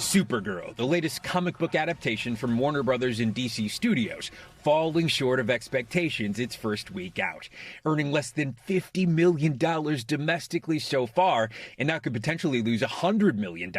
Supergirl, the latest comic book adaptation from Warner Brothers and DC Studios, falling short of expectations its first week out, earning less than $50 million domestically so far, and now could potentially lose $100 million,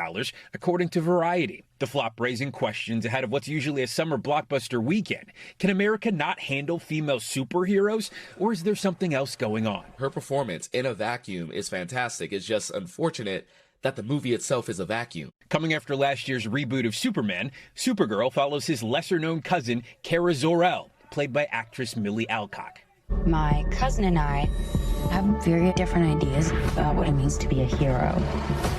according to Variety. The flop raising questions ahead of what's usually a summer blockbuster weekend. Can America not handle female superheroes, or is there something else going on? Her performance in a vacuum is fantastic. It's just unfortunate that the movie itself is a vacuum. Coming after last year's reboot of Superman, Supergirl follows his lesser-known cousin, Kara Zor-El, played by actress Millie Alcock. My cousin and I have very different ideas about what it means to be a hero.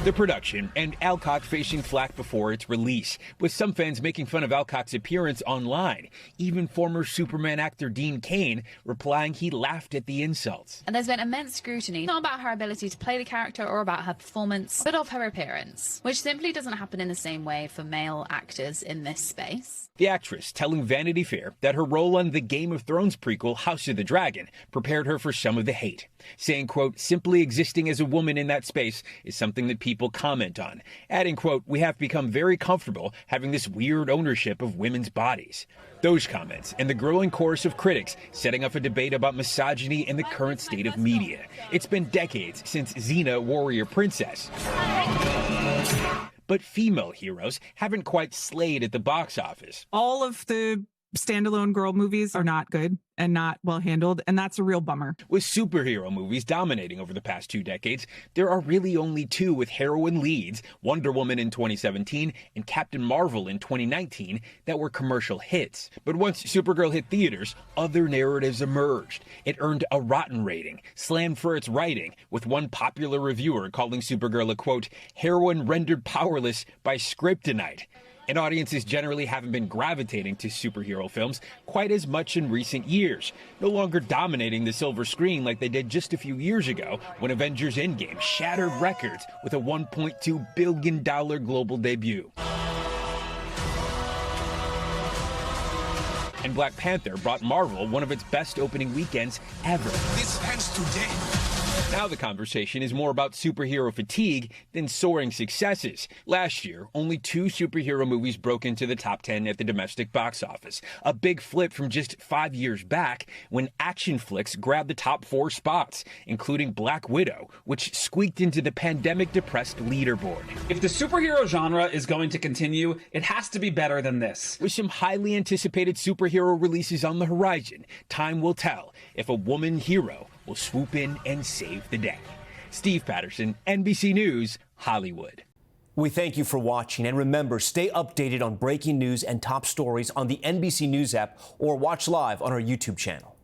The production, and Alcock facing flack before its release, with some fans making fun of Alcock's appearance online. Even former Superman actor Dean Cain replying he laughed at the insults. And there's been immense scrutiny, not about her ability to play the character or about her performance, but of her appearance, which simply doesn't happen in the same way for male actors in this space. The actress telling Vanity Fair that her role on the Game of Thrones prequel House of the Dragon prepared her for some of the hate, saying, quote, simply existing as a woman in that space is something that people comment on, adding, quote, we have become very comfortable having this weird ownership of women's bodies. Those comments and the growing chorus of critics setting up a debate about misogyny in the current state of media. It's been decades since Xena, Warrior Princess. But female heroes haven't quite slayed at the box office. All of the standalone girl movies are not good and not well handled, and that's a real bummer. With superhero movies dominating over the past 2 decades, there are really only 2 with heroine leads, Wonder Woman in 2017 and Captain Marvel in 2019, that were commercial hits. But once Supergirl hit theaters, other narratives emerged. It earned a rotten rating, slammed for its writing, with one popular reviewer calling Supergirl a, quote, heroine rendered powerless by kryptonite. And audiences generally haven't been gravitating to superhero films quite as much in recent years, no longer dominating the silver screen like they did just a few years ago when Avengers Endgame shattered records with a $1.2 billion global debut. And Black Panther brought Marvel one of its best opening weekends ever. This ends today. Now the conversation is more about superhero fatigue than soaring successes. Last year, only 2 superhero movies broke into the top 10 at the domestic box office. A big flip from just 5 years back when action flicks grabbed the top 4 spots, including Black Widow, which squeaked into the pandemic-depressed leaderboard. If the superhero genre is going to continue, it has to be better than this. With some highly anticipated superhero releases on the horizon, time will tell if a woman hero will swoop in and save the day. Steve Patterson, NBC News, Hollywood. We thank you for watching, and remember, stay updated on breaking news and top stories on the NBC News app or watch live on our YouTube channel.